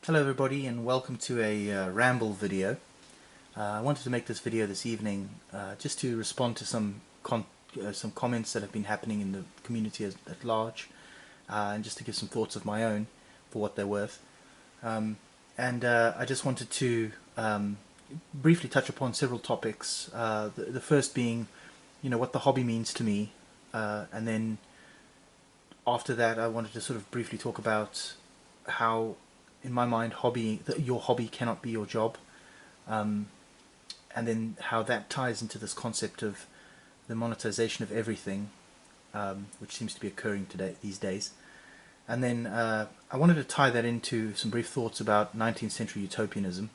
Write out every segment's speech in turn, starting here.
Hello everybody and welcome to a Ramble video. I wanted to make this video this evening just to respond to some comments that have been happening in the community at large, and just to give some thoughts of my own for what they're worth. I just wanted to briefly touch upon several topics, the first being what the hobby means to me, and then after that I wanted to sort of briefly talk about how in my mind your hobby cannot be your job, and then how that ties into this concept of the monetization of everything, which seems to be occurring these days. And then I wanted to tie that into some brief thoughts about 19th century utopianism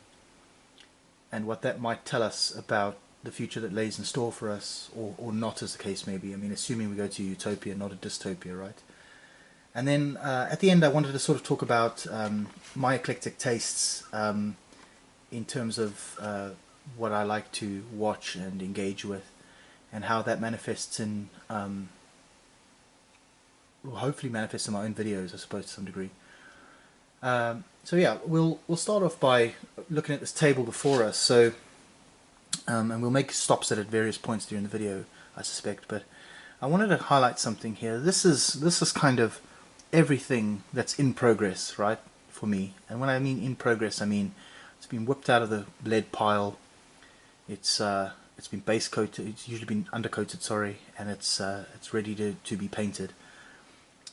and what that might tell us about the future that lays in store for us, or not, as the case may be. I mean, assuming we go to utopia, not a dystopia, right? And then at the end I wanted to sort of talk about my eclectic tastes in terms of what I like to watch and engage with, and how that manifests in, will hopefully manifest in my own videos, I suppose, to some degree. So yeah, we'll start off by looking at this table before us. So and we'll make stops at various points during the video, I suspect. But I wanted to highlight something here. This is kind of everything that's in progress, right, for me. And when I mean in progress, I mean it's been whipped out of the lead pile. It's been base coated. It's usually been undercoated, sorry, and it's ready to be painted.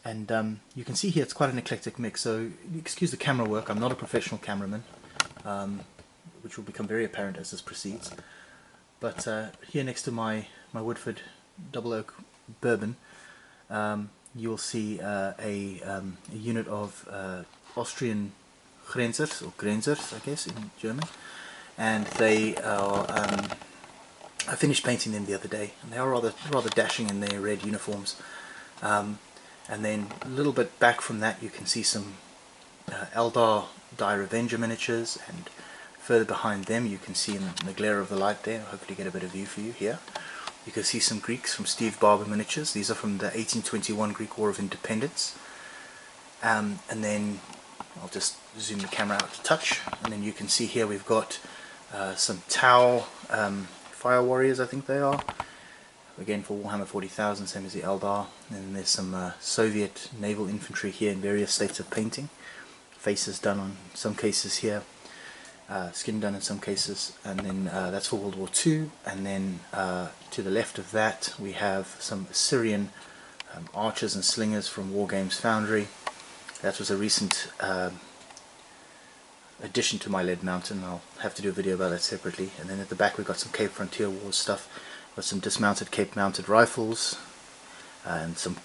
And you can see here it's quite an eclectic mix. So excuse the camera work. I'm not a professional cameraman, which will become very apparent as this proceeds. But here next to my Woodford Double Oak Bourbon, you'll see a unit of Austrian Grenzers, or Grenzers, I guess, in German. And they are, I finished painting them the other day, and they are rather dashing in their red uniforms. And then a little bit back from that you can see some Eldar Die Revenger miniatures, and further behind them you can see in the glare of the light there, hopefully get a better view for you here. You can see some Greeks from Steve Barber miniatures. These are from the 1821 Greek War of Independence. And then I'll just zoom the camera out to touch, and then you can see here we've got some Tau Fire Warriors, I think they are. Again for Warhammer 40,000, same as the Eldar. And then there's some Soviet naval infantry here in various states of painting. Faces done on some cases here. Skin done in some cases, and then that's for World War II. And then to the left of that we have some Assyrian archers and slingers from War Games Foundry. That was a recent addition to my lead mountain. I'll have to do a video about that separately. And then at the back we've got some Cape Frontier Wars stuff, with some dismounted Cape mounted rifles, and some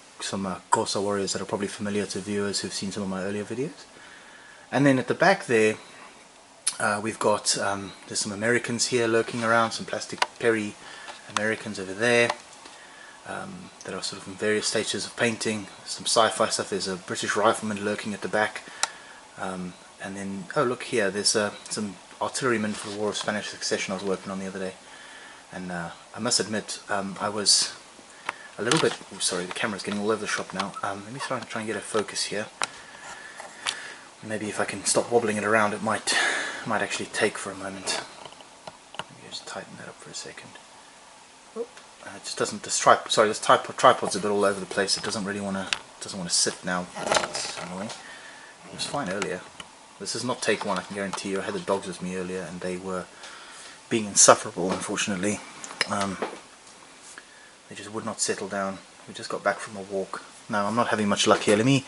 Corsair warriors that are probably familiar to viewers who've seen some of my earlier videos. And then at the back there we've got, there's some Americans here lurking around, some plastic Perry Americans over there that are sort of in various stages of painting. Some sci-fi stuff. There's a British rifleman lurking at the back, and then, oh look here, there's some artillerymen for the War of Spanish Succession I was working on the other day. And I must admit, I was a little bit, oh, sorry, the camera's getting all over the shop now. Let me try and get a focus here. Maybe if I can stop wobbling it around, it might actually take for a moment. Let me just tighten that up for a second. Oh, it just doesn't. This tripod's a bit all over the place. It doesn't really want to sit now. That's annoying. It was fine earlier. This is not take one, I can guarantee you. I had the dogs with me earlier, and they were being insufferable, unfortunately. They just would not settle down. We just got back from a walk. No, I'm not having much luck here. Let me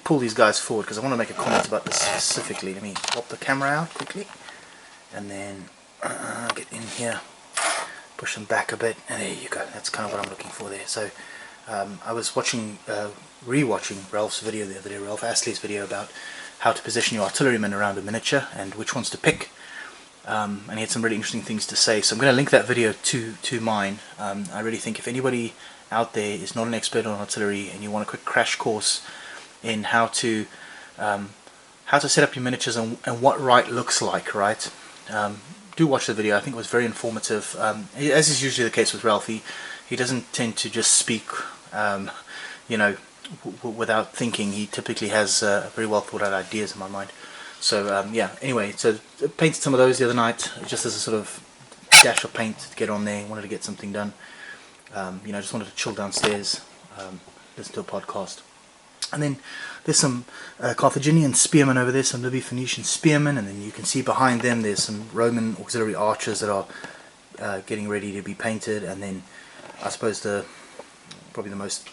pull these guys forward, because I want to make a comment about this specifically. Let me pop the camera out quickly, and then get in here, push them back a bit, and there you go. That's kind of what I'm looking for there. So I was re-watching Ralph's video the other day, Ralph Astley's video about how to position your artillerymen around a miniature and which ones to pick. And he had some really interesting things to say, so I'm going to link that video to mine. I really think if anybody out there is not an expert on artillery and you want a quick crash course in how to set up your miniatures and what right looks like, right, do watch the video. I think it was very informative. As is usually the case with Ralph, he doesn't tend to just speak without thinking. He typically has very well thought out ideas in my mind. So yeah, anyway, so I painted some of those the other night, just as a sort of dash of paint to get on there. Wanted to get something done. You know, just wanted to chill downstairs, listen to a podcast. And then there's some Carthaginian spearmen over there, some Libyan Phoenician spearmen, and then you can see behind them there's some Roman auxiliary archers that are getting ready to be painted. And then I suppose probably the most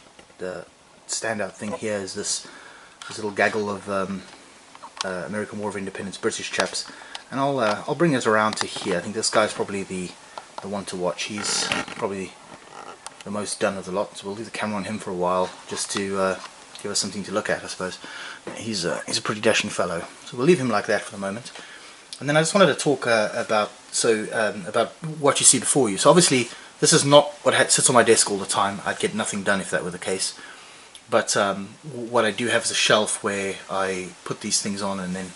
standout thing here is this little gaggle of American War of Independence British chaps. And I'll bring us around to here. I think this guy's probably the one to watch. He's probably the most done of the lot, so we'll leave the camera on him for a while just to give us something to look at, I suppose. He's a pretty dashing fellow, so we'll leave him like that for the moment. And then I just wanted to talk about what you see before you. So obviously this is not what sits on my desk all the time. I'd get nothing done if that were the case. But what I do have is a shelf where I put these things on, and then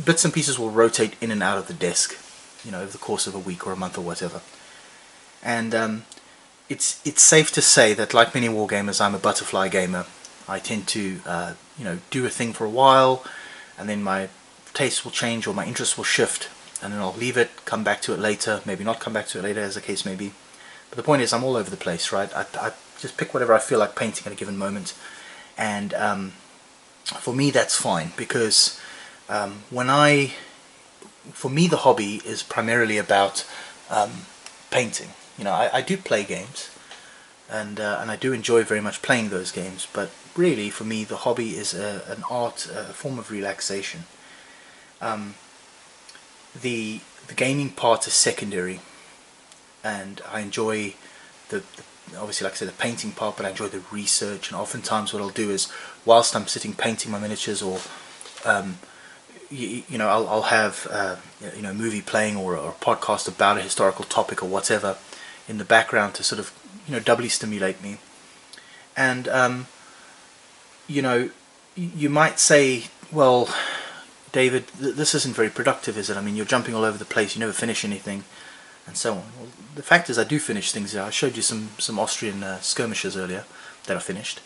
bits and pieces will rotate in and out of the desk, you know, over the course of a week or a month or whatever. And it's safe to say that, like many wargamers, I'm a butterfly gamer. I tend to you know, do a thing for a while, and then my taste will change or my interest will shift, and then I'll leave it, come back to it later, maybe not come back to it later, as the case may be. But the point is, I'm all over the place, right? I just pick whatever I feel like painting at a given moment, and for me that's fine, because for me the hobby is primarily about painting. You know, I do play games, and I do enjoy very much playing those games, but really for me the hobby is an art, a form of relaxation. The gaming part is secondary, and I enjoy obviously, like I said, the painting part, but I enjoy the research. And oftentimes what I'll do is, whilst I'm sitting painting my miniatures, or you know, I'll have you know, a movie playing, or a podcast about a historical topic or whatever in the background to sort of, you know, doubly stimulate me. And you know, you might say, well, David, this isn't very productive, is it? I mean, you're jumping all over the place, you never finish anything, and so on. Well, the fact is, I do finish things here. I showed you some Austrian skirmishes earlier that are finished.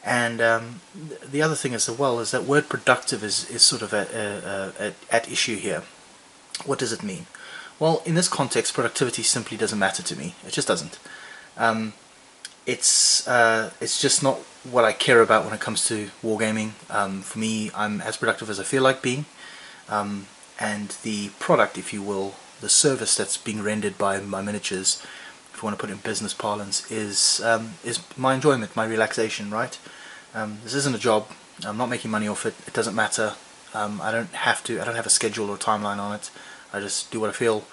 And the other thing as well is that word productive is sort of at issue here. What does it mean? Well, in this context, productivity simply doesn't matter to me. It just doesn't. It's just not what I care about when it comes to wargaming. For me, I'm as productive as I feel like being, and the product, if you will, the service that's being rendered by my miniatures, if you want to put it in business parlance, is my enjoyment, my relaxation, right? This isn't a job. I'm not making money off it. It doesn't matter. I don't have a schedule or timeline on it. I just do what I feel,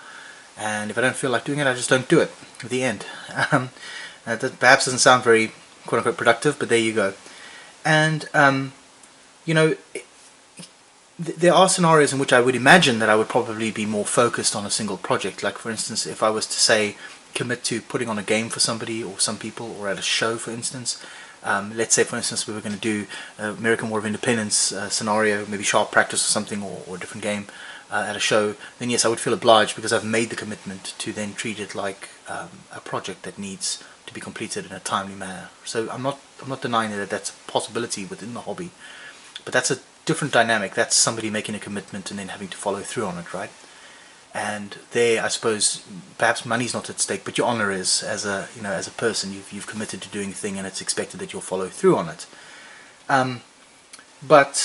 and if I don't feel like doing it, I just don't do it. At the end. That perhaps doesn't sound very quote-unquote productive, but there you go. And you know, there are scenarios in which I would imagine that I would probably be more focused on a single project. Like, for instance, if I was to say commit to putting on a game for somebody or some people, or at a show, for instance. Let's say, for instance, we were going to do American War of Independence scenario, maybe sharp practice or something, or a different game at a show. Then yes, I would feel obliged, because I've made the commitment to then treat it like a project that needs to be completed in a timely manner. So I'm not denying that that's a possibility within the hobby, but that's a different dynamic. That's somebody making a commitment and then having to follow through on it, right? And there, I suppose, perhaps money's not at stake, but your honor is, as a person. You've committed to doing a thing, and it's expected that you'll follow through on it. But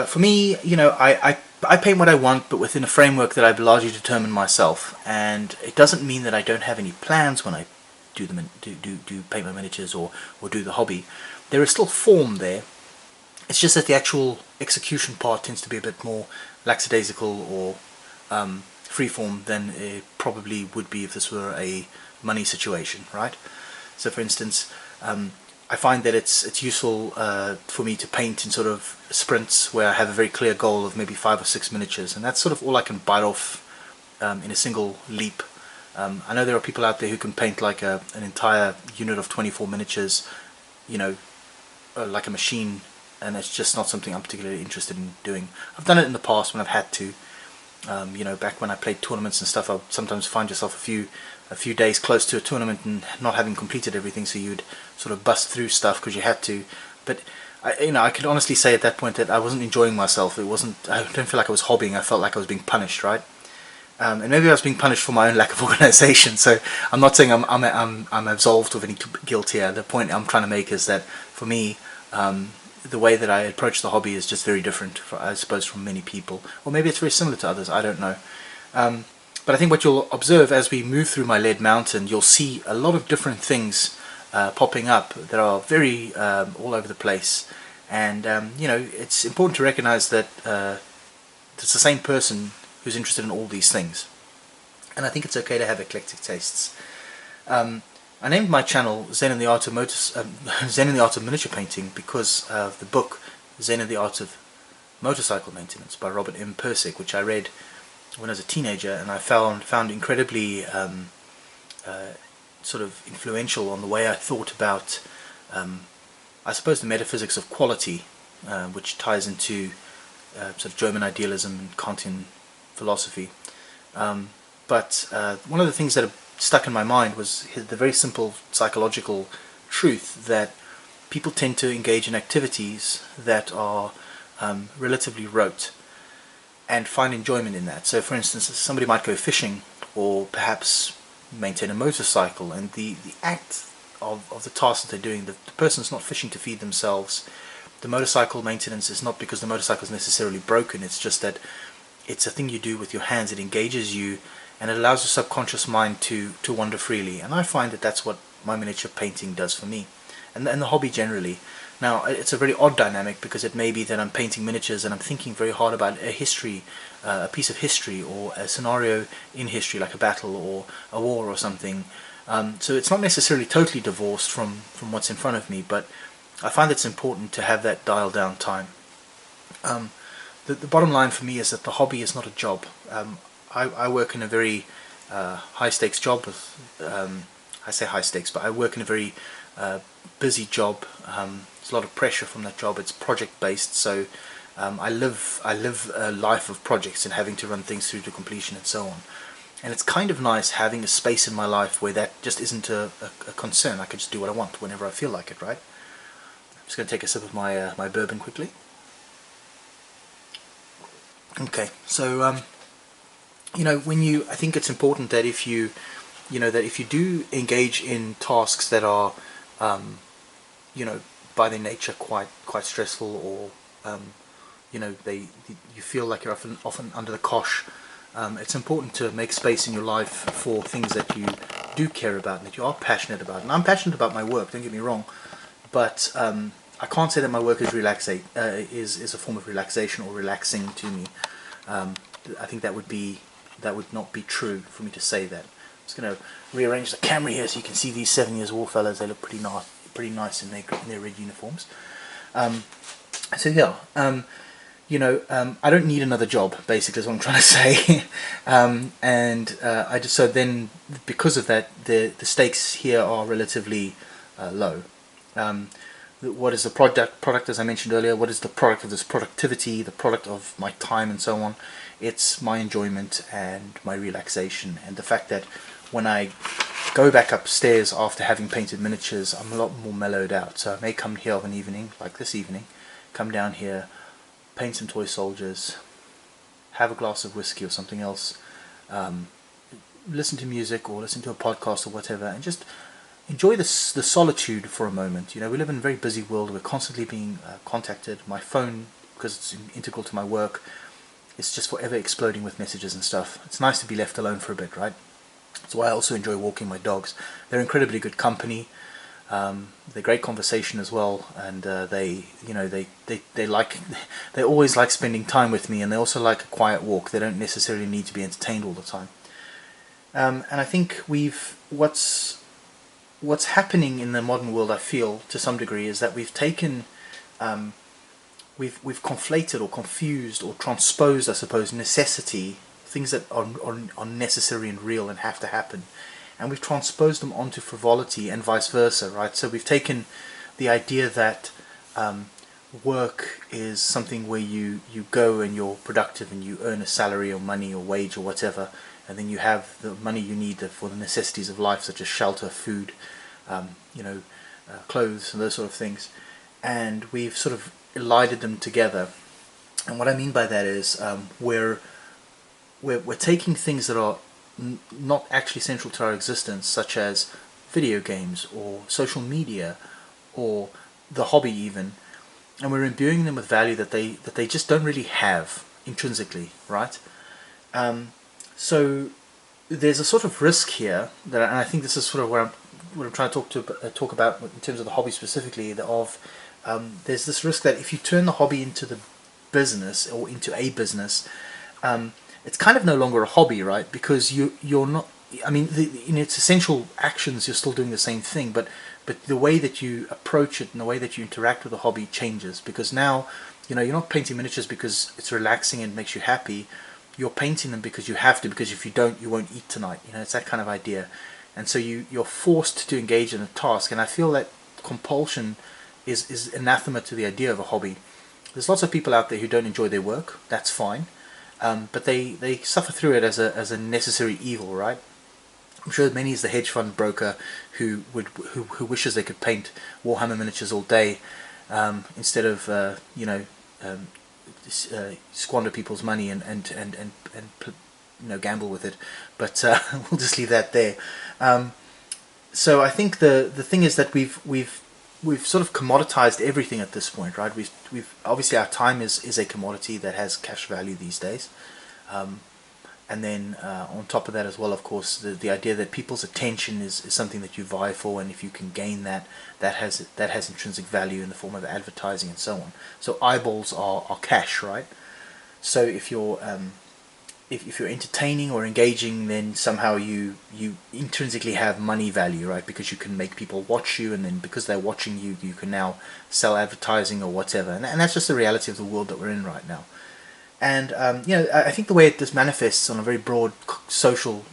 for me, you know, I paint what I want, but within a framework that I've largely determined myself. And it doesn't mean that I don't have any plans when I do paint my miniatures or do the hobby. There is still form there. It's just that the actual execution part tends to be a bit more lackadaisical or freeform than it probably would be if this were a money situation, right? So, for instance, I find that it's useful for me to paint in sort of sprints where I have a very clear goal of maybe 5 or 6 miniatures, and that's sort of all I can bite off in a single leap. I know there are people out there who can paint like an entire unit of 24 miniatures, you know, like a machine, and it's just not something I'm particularly interested in doing. I've done it in the past when I've had to. You know, back when I played tournaments and stuff, I would sometimes find yourself a few days close to a tournament and not having completed everything, so you'd sort of bust through stuff because you had to. But I could honestly say at that point that I wasn't enjoying myself. It wasn't. I don't feel like I was hobbying. I felt like I was being punished, right? And maybe I was being punished for my own lack of organisation. So I'm not saying I'm absolved of any guilt here. The point I'm trying to make is that for me, the way that I approach the hobby is just very different, I suppose, from many people. Or maybe it's very similar to others. I don't know. But I think what you'll observe as we move through my lead mountain, you'll see a lot of different things popping up that are very all over the place. And it's important to recognize that it's the same person who's interested in all these things, and I think it's okay to have eclectic tastes. I named my channel Zen in the Art of Zen in the Art of Miniature Painting because of the book Zen in the Art of Motorcycle Maintenance by Robert M. Pirsig, which I read when I was a teenager, and I found incredibly sort of influential on the way I thought about, I suppose, the metaphysics of quality, which ties into sort of German idealism and Kantian philosophy. But one of the things that stuck in my mind was the very simple psychological truth that people tend to engage in activities that are relatively rote and find enjoyment in that. So for instance, somebody might go fishing or perhaps maintain a motorcycle, and the act of the task that they're doing, the person's not fishing to feed themselves. The motorcycle maintenance is not because the motorcycle is necessarily broken, it's just that it's a thing you do with your hands. It engages you and it allows your subconscious mind to wander freely, and I find that that's what my miniature painting does for me, and the hobby generally. Now it's a very odd dynamic because it may be that I'm painting miniatures and I'm thinking very hard about a history, a piece of history, or a scenario in history like a battle or a war or something. So it's not necessarily totally divorced from what's in front of me, but I find it's important to have that dial down time. The bottom line for me is that the hobby is not a job. I work in a very high stakes job. I say high stakes, but I work in a very busy job. There's a lot of pressure from that job. It's project based, so I live a life of projects and having to run things through to completion and so on. And it's kind of nice having a space in my life where that just isn't a concern. I can just do what I want whenever I feel like it, right? I'm just going to take a sip of my my bourbon quickly. Okay, so I think it's important that if you do engage in tasks that are by their nature quite stressful, or you feel like you're often under the cosh, it's important to make space in your life for things that you do care about and that you are passionate about. And I'm passionate about my work, don't get me wrong, but I can't say that my work is is a form of relaxation or relaxing to me. I think that would not be true for me to say that. I'm just going to rearrange the camera here so you can see these 7 years war fellas. They look pretty nice in their red uniforms. So yeah, I don't need another job, basically is what I'm trying to say. So then because of that, the stakes here are relatively low. What is the product, as I mentioned earlier? What is the product of this productivity, the product of my time and so on? It's my enjoyment and my relaxation, and the fact that when I go back upstairs after having painted miniatures, I'm a lot more mellowed out. So I may come here of an evening, like this evening, come down here, paint some toy soldiers, have a glass of whiskey or something else, listen to music or listen to a podcast or whatever, and just enjoy the solitude for a moment. We live in a very busy world. We're constantly being contacted. My phone, because it's integral to my work, is just forever exploding with messages and stuff. It's nice to be left alone for a bit, right? That's why I also enjoy walking my dogs. They're incredibly good company. They're great conversation as well, and they always like spending time with me, and they also like a quiet walk. They don't necessarily need to be entertained all the time. And I think what's happening in the modern world, I feel, to some degree, is that we've taken, we've conflated or confused or transposed, I suppose, necessity, things that are necessary and real and have to happen, and we've transposed them onto frivolity and vice versa, right? So we've taken the idea that work is something where you go and you're productive and you earn a salary or money or wage or whatever, and then you have the money you need for the necessities of life, such as shelter, food, clothes, and those sort of things. and we've sort of elided them together. And what I mean by that is we're taking things that are not actually central to our existence, such as video games or social media or the hobby even, and we're imbuing them with value that they just don't really have intrinsically, right? So there's a sort of risk here that, and I think this is sort of what I'm trying to talk about in terms of the hobby specifically. There's this risk that if you turn the hobby into the business or into a business, it's kind of no longer a hobby, right? Because you're not. I mean, in its essential actions, you're still doing the same thing, but the way that you approach it and the way that you interact with the hobby changes, because now, you're not painting miniatures because it's relaxing and makes you happy. You're painting them because you have to, because if you don't, you won't eat tonight. It's that kind of idea. And so you're forced to engage in a task, and I feel that compulsion is anathema to the idea of a hobby. There's lots of people out there who don't enjoy their work. That's fine. But they suffer through it as a necessary evil, right? I'm sure many is the hedge fund broker who wishes they could paint Warhammer miniatures all day, instead of squander people's money and gamble with it. But we'll just leave that there. So I think the thing is that we've sort of commoditized everything at this point, right? We've obviously, our time is a commodity that has cash value these days. And then on top of that as well, of course, the idea that people's attention is something that you vie for, and if you can gain that has intrinsic value in the form of advertising and so on. So eyeballs are cash, right? So if you're entertaining or engaging, then somehow you intrinsically have money value, right? Because you can make people watch you, and then because they're watching you, you can now sell advertising or whatever. And that's just the reality of the world that we're in right now. And I think the way this manifests on a very broad social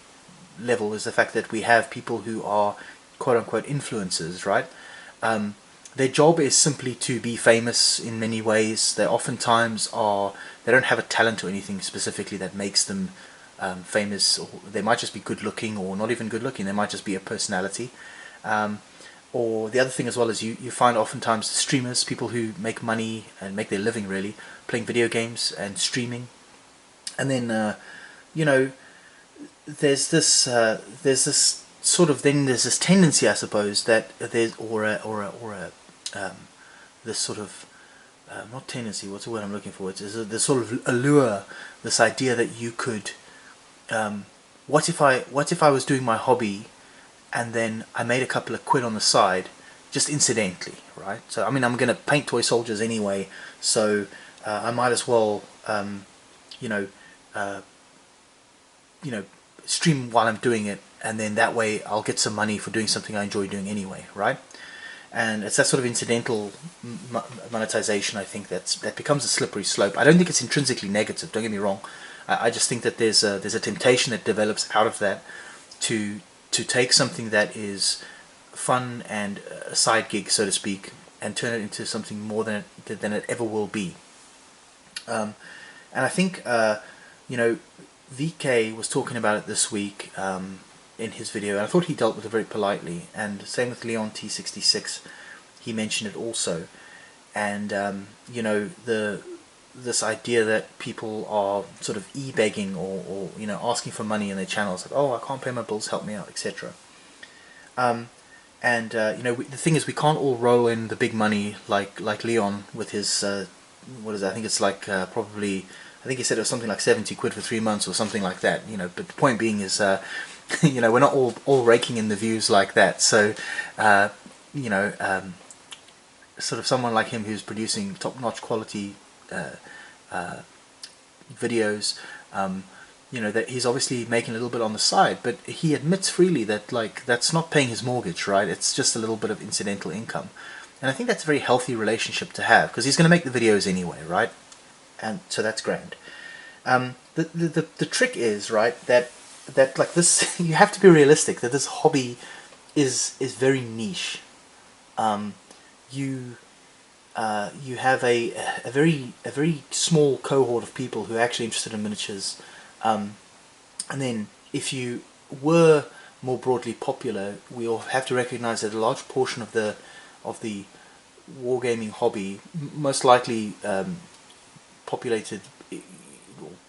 level is the fact that we have people who are quote unquote influencers, right? Their job is simply to be famous in many ways. They oftentimes they don't have a talent or anything specifically that makes them famous. Or they might just be good looking, or not even good looking. They might just be a personality. Or the other thing as well is you find oftentimes streamers, people who make money and make their living really playing video games and streaming. And then there's this tendency, I suppose, that there's this sort of not tendency. What's the word I'm looking for? It's this sort of allure, this idea that you could. What if I was doing my hobby, and then I made a couple of quid on the side, just incidentally, right? So I mean, I'm going to paint toy soldiers anyway, so I might as well, stream while I'm doing it, and then that way I'll get some money for doing something I enjoy doing anyway, right? And it's that sort of incidental monetization, I think, that becomes a slippery slope. I don't think it's intrinsically negative, don't get me wrong. I just think that there's a temptation that develops out of that to take something that is fun and a side gig, so to speak, and turn it into something more than it ever will be. And I think VK was talking about it this week in his video, and I thought he dealt with it very politely. And same with Leon T66, he mentioned it also. And this idea that people are sort of eBegging or asking for money in their channels, like, oh, I can't pay my bills, help me out, etc. The thing is, we can't all roll in the big money like Leon with his what is it? I think it's like probably, I think he said it was something like 70 quid for 3 months or something like that. But the point being is, we're not all raking in the views like that. So, sort of someone like him who's producing top-notch quality videos, that he's obviously making a little bit on the side, but he admits freely that that's not paying his mortgage, right? It's just a little bit of incidental income. And I think that's a very healthy relationship to have, because he's going to make the videos anyway, right? And so that's grand. The trick is, right, that like this, you have to be realistic that this hobby is very niche. You have a very small cohort of people who are actually interested in miniatures, and then if you were more broadly popular, we all have to recognize that a large portion of the wargaming hobby, most likely populated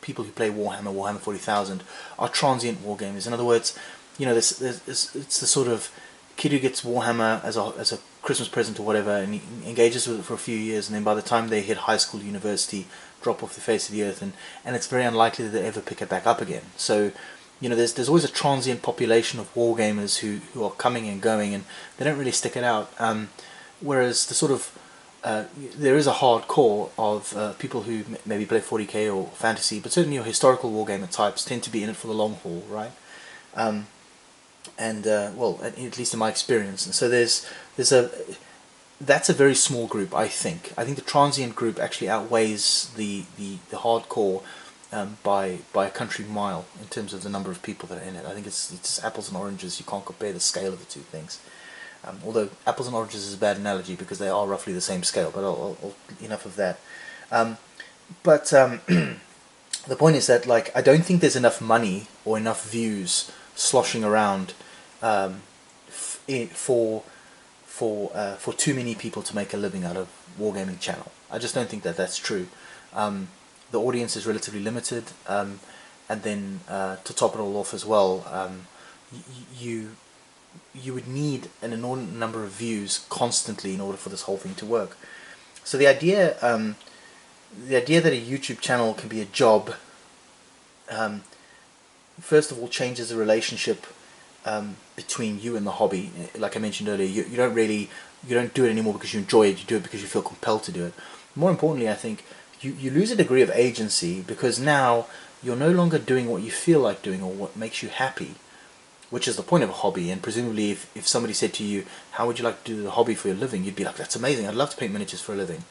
people who play Warhammer 40,000 are transient wargamers. In other words, you know, it's the sort of kid who gets Warhammer as a Christmas present or whatever, and he engages with it for a few years, and then by the time they hit high school, university, drop off the face of the earth, and it's very unlikely that they ever pick it back up again. So, you know, there's always a transient population of wargamers who are coming and going, and they don't really stick it out. Whereas the sort of there is a hardcore of people who maybe play 40k or fantasy, but certainly your historical wargamer types tend to be in it for the long haul, right? Well, at least in my experience, and so that's a very small group. I think the transient group actually outweighs the hardcore by a country mile in terms of the number of people that are in it. I think it's apples and oranges. You can't compare the scale of the two things. Although apples and oranges is a bad analogy because they are roughly the same scale, but enough of that. The point is that, like, I don't think there's enough money or enough views sloshing around for too many people to make a living out of wargaming channel. I just don't think that that's true. The audience is relatively limited, and then to top it all off as well, you would need an inordinate number of views constantly in order for this whole thing to work. So the idea that a YouTube channel can be a job, first of all, changes the relationship between you and the hobby. Like I mentioned earlier, you don't do it anymore because you enjoy it. You do it because you feel compelled to do it. More importantly, I think you lose a degree of agency, because now you're no longer doing what you feel like doing or what makes you happy, which is the point of a hobby. And presumably if somebody said to you, how would you like to do the hobby for your living, you'd be like, that's amazing, I'd love to paint miniatures for a living.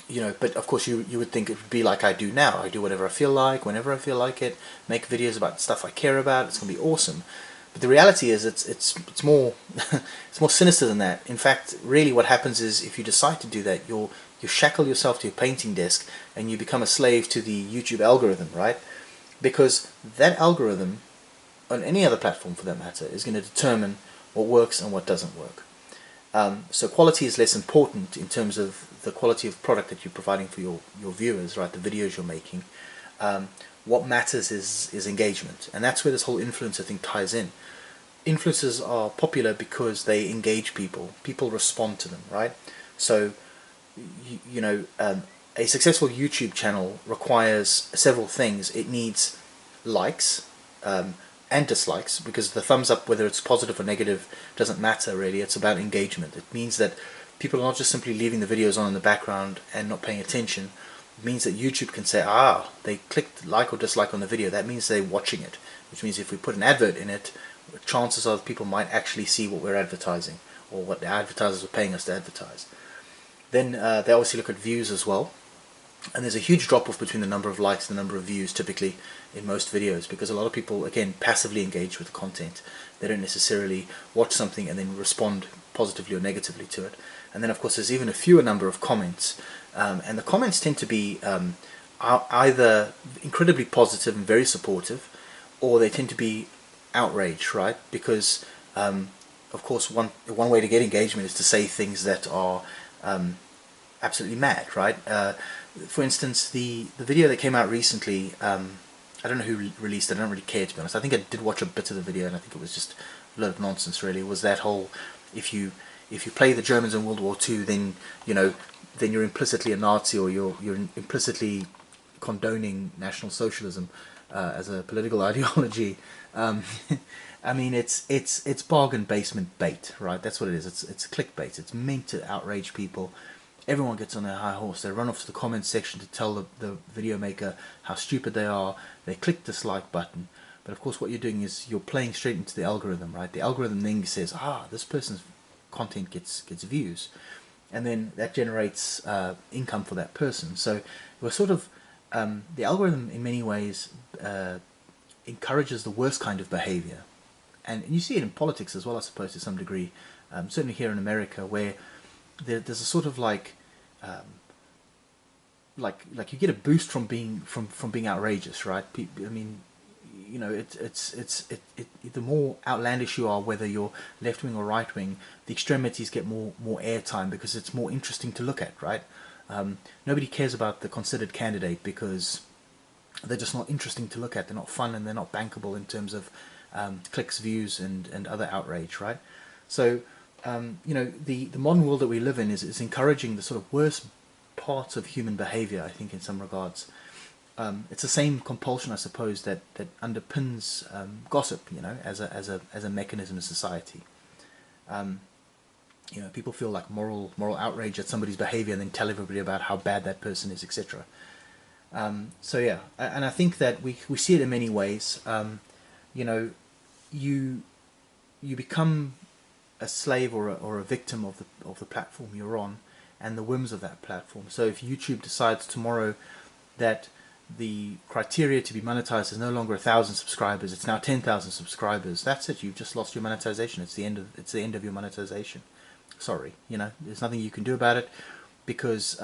You know, but of course you would think it would be like I do now. I do whatever I feel like, whenever I feel like it, make videos about stuff I care about. It's going to be awesome. But the reality is it's more it's more sinister than that. In fact, really what happens is, if you decide to do that, you shackle yourself to your painting desk and you become a slave to the YouTube algorithm, right? Because that algorithm, on any other platform for that matter, is going to determine what works and what doesn't work. So quality is less important in terms of the quality of product that you're providing for your viewers, right? The videos you're making. What matters is engagement, and that's where this whole influencer thing ties in. Influencers are popular because they engage people. People respond to them, right? So, you know, a successful YouTube channel requires several things. It needs likes and dislikes, because the thumbs up, whether it's positive or negative, doesn't matter really. It's about engagement. It means that people are not just simply leaving the videos on in the background and not paying attention. It means that YouTube can say, they clicked like or dislike on the video. That means they're watching it, which means if we put an advert in it, chances are that people might actually see what we're advertising, or what the advertisers are paying us to advertise. Then they obviously look at views as well. And there's a huge drop-off between the number of likes and the number of views typically in most videos, because a lot of people, again, passively engage with the content. They don't necessarily watch something and then respond positively or negatively to it. And then, of course, there's even a fewer number of comments. And the comments tend to be either incredibly positive and very supportive, or they tend to be outrage, right? Because, of course, one way to get engagement is to say things that are absolutely mad, right? For instance, the video that came out recently, I don't know who released it, I don't really care, to be honest. I think I did watch a bit of the video, and I think it was just a lot of nonsense really. It was that whole, if you play the Germans in World War II, then, you know, then you're implicitly a Nazi, or you're implicitly condoning National Socialism as a political ideology. I mean, it's bargain basement bait, right? That's what it is. It's clickbait. It's meant to outrage people. Everyone gets on their high horse. They run off to the comments section to tell the video maker how stupid they are. They click the dislike button. But of course what you're doing is you're playing straight into the algorithm, right? The algorithm then says, this person's content gets views. And then that generates income for that person. So we're sort of, the algorithm in many ways encourages the worst kind of behavior. And you see it in politics as well, I suppose, to some degree. Certainly here in America, where there's a sort of like you get a boost from being outrageous, right? I mean, you know, the more outlandish you are, whether you're left wing or right wing, the extremities get more airtime because it's more interesting to look at, right? Nobody cares about the considered candidate because they're just not interesting to look at. They're not fun and they're not bankable in terms of clicks, views, and other outrage, right? So, you know, the modern world that we live in is encouraging the sort of worst parts of human behavior, I think, in some regards. It's the same compulsion, I suppose, that underpins gossip, you know, as a mechanism in society. You know, people feel like moral outrage at somebody's behavior and then tell everybody about how bad that person is, etc. So yeah, and I think that we see it in many ways. You know, you become a slave or a victim of the platform you're on and the whims of that platform. So if YouTube decides tomorrow that the criteria to be monetized is no longer 1,000 subscribers, it's now 10,000 subscribers, that's it. You've just lost your monetization. It's the end of your monetization. Sorry, you know, there's nothing you can do about it because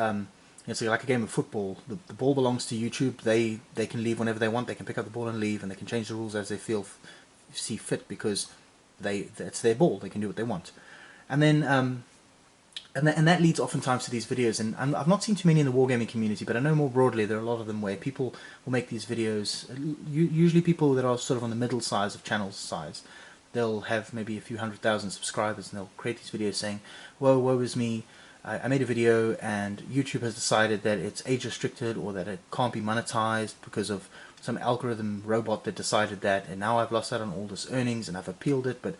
it's like a game of football. The ball belongs to YouTube. They can leave whenever they want. They can pick up the ball and leave, and they can change the rules as they see fit because it's their ball. They can do what they want. And then and that leads oftentimes to these videos. And I've not seen too many in the wargaming community, but I know more broadly there are a lot of them where people will make these videos. Usually people that are sort of on the middle size of channel size. They'll have maybe a few 100,000 subscribers, and they'll create these videos saying, woe is me, I made a video and YouTube has decided that it's age restricted or that it can't be monetized because of some algorithm robot that decided that, and now I've lost out on all this earnings and I've appealed it, but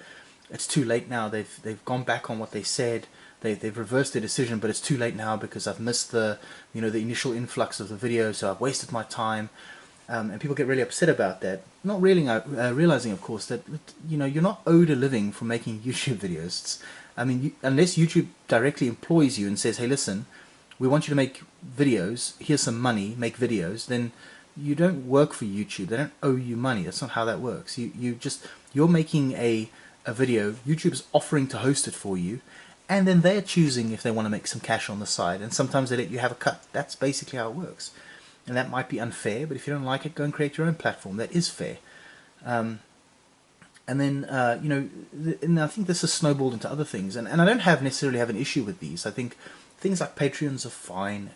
it's too late now. They've gone back on what they said. They've reversed their decision, but it's too late now because I've missed the initial influx of the video, so I've wasted my time. And people get really upset about that, not really realizing, of course, that you're not owed a living for making YouTube videos. I mean, unless YouTube directly employs you and says, "Hey, listen, we want you to make videos. Here's some money. Make videos." Then you don't work for YouTube. They don't owe you money. That's not how that works. You're making a video. YouTube's offering to host it for you, and then they're choosing if they want to make some cash on the side. And sometimes they let you have a cut. That's basically how it works. And that might be unfair, but if you don't like it, go and create your own platform. That is fair. And then, and I think this has snowballed into other things. And I don't necessarily have an issue with these. I think things like Patreons are fine.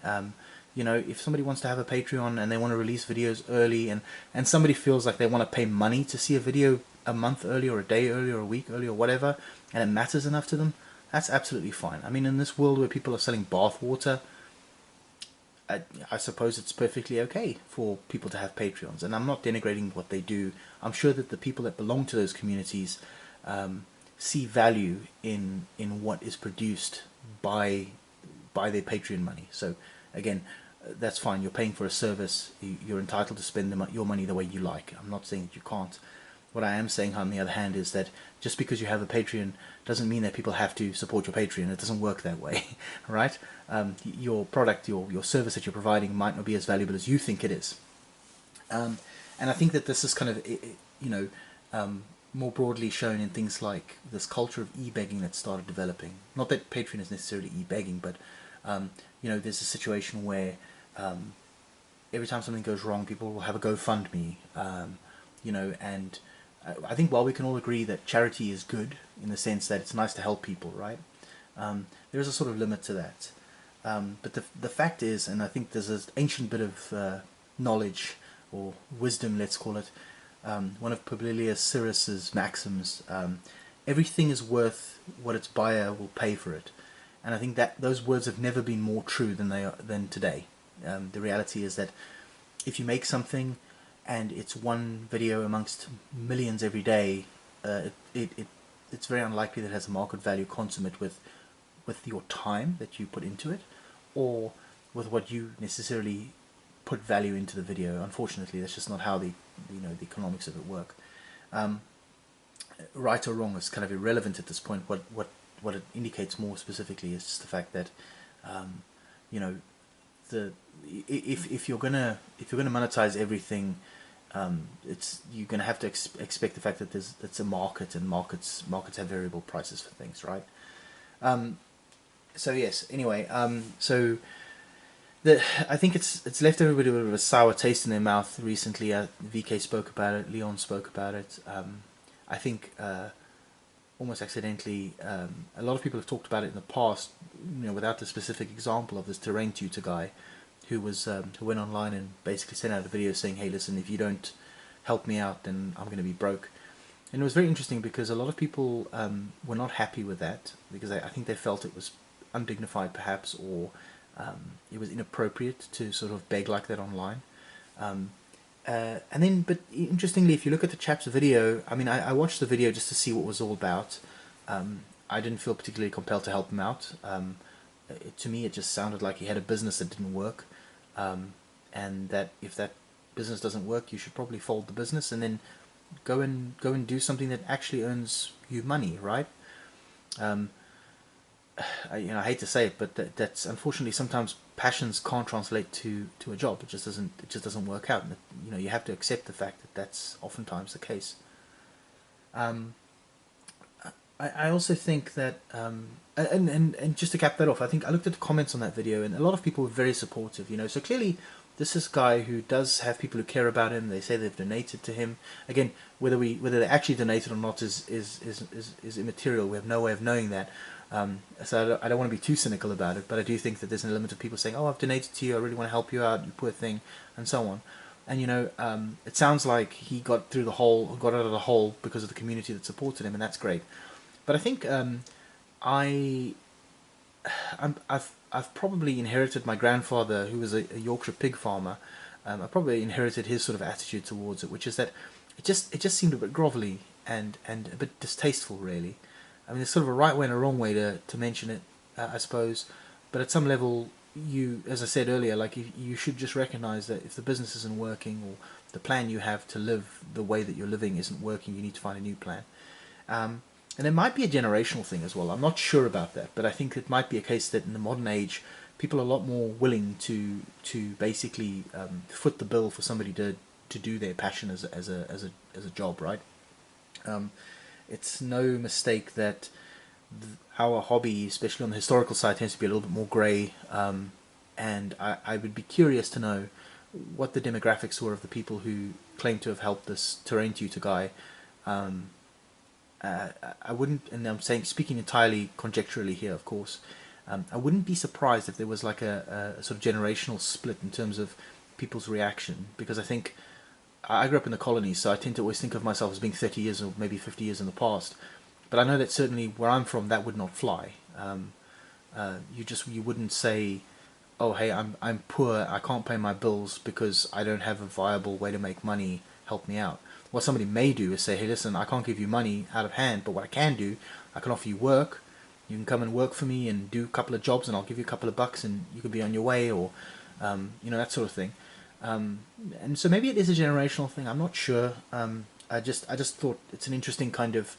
If somebody wants to have a Patreon and they want to release videos early and somebody feels like they want to pay money to see a video a month early or a day early or a week early or whatever, and it matters enough to them, that's absolutely fine. I mean, in this world where people are selling bath water, I suppose it's perfectly okay for people to have Patreons, and I'm not denigrating what they do. I'm sure that the people that belong to those communities see value in what is produced by their Patreon money. So again, that's fine. You're paying for a service. You're entitled to spend your money the way you like. I'm not saying that you can't. What I am saying, on the other hand, is that just because you have a Patreon doesn't mean that people have to support your Patreon. It doesn't work that way, right? Your product, your service that you're providing might not be as valuable as you think it is. And I think that this is kind of, more broadly shown in things like this culture of eBegging that started developing. Not that Patreon is necessarily eBegging, but, there's a situation where every time something goes wrong, people will have a GoFundMe, and I think while we can all agree that charity is good in the sense that it's nice to help people, right? There is a sort of limit to that. But the fact is, and I think there's an ancient bit of knowledge or wisdom, let's call it, one of Publilius Cyrus's maxims: everything is worth what its buyer will pay for it. And I think that those words have never been more true than today. The reality is that if you make something and it's one video amongst millions every day, it's very unlikely that it has a market value consummate with your time that you put into it, or with what you necessarily put value into the video. Unfortunately, that's just not how the economics of it work. Right or wrong is kind of irrelevant at this point. What it indicates more specifically is just the fact that if you're gonna monetize everything, you're gonna have to expect the fact that it's a market, and markets have variable prices for things, right? So yes. Anyway, so I think it's left everybody with a bit of a sour taste in their mouth recently. VK spoke about it, Leon spoke about it. I think almost accidentally, a lot of people have talked about it in the past, without the specific example of this terrain tutor guy who went online and basically sent out a video saying, hey, listen, if you don't help me out, then I'm going to be broke. And it was very interesting because a lot of people were not happy with that, because I think they felt it was undignified perhaps, or it was inappropriate to sort of beg like that online. But interestingly, if you look at the chap's video, I mean, I watched the video just to see what it was all about. I didn't feel particularly compelled to help him out. To me, it just sounded like he had a business that didn't work, and that if that business doesn't work, you should probably fold the business and then go and do something that actually earns you money, right? I hate to say it, but that's unfortunately sometimes passions can't translate to a job. It just doesn't work out. And you have to accept the fact that that's oftentimes the case. I also think that and just to cap that off, I think I looked at the comments on that video, and a lot of people were very supportive. So clearly this is a guy who does have people who care about him. They say they've donated to him. Again, whether they actually donated or not is immaterial. We have no way of knowing that. So I don't want to be too cynical about it, but I do think that there's an element of people saying, "Oh, I've donated to you. I really want to help you out, you poor thing," and so on. And it sounds like he got out of the hole because of the community that supported him, and that's great. But I think I've probably inherited my grandfather, who was a Yorkshire pig farmer. I probably inherited his sort of attitude towards it, which is that it just seemed a bit grovelly and a bit distasteful, really. I mean, there's sort of a right way and a wrong way to mention it, I suppose. But at some level, as I said earlier, like you should just recognise that if the business isn't working, or the plan you have to live the way that you're living isn't working, you need to find a new plan. And it might be a generational thing as well. I'm not sure about that, but I think it might be a case that in the modern age, people are a lot more willing to basically foot the bill for somebody to do their passion as a job, right? It's no mistake that our hobby, especially on the historical side, tends to be a little bit more grey, and I would be curious to know what the demographics were of the people who claim to have helped this terrain tutor guy. I wouldn't, and I'm speaking entirely conjecturally here, of course, I wouldn't be surprised if there was like a sort of generational split in terms of people's reaction, because I think I grew up in the colonies, so I tend to always think of myself as being 30 years or maybe 50 years in the past. But I know that certainly where I'm from, that would not fly. You wouldn't say, "Oh, hey, I'm poor, I can't pay my bills because I don't have a viable way to make money. Help me out." What somebody may do is say, "Hey, listen, I can't give you money out of hand, but what I can do, I can offer you work. You can come and work for me and do a couple of jobs, and I'll give you a couple of bucks, and you can be on your way," or that sort of thing. And so maybe it is a generational thing. I'm not sure. I just thought it's an interesting kind of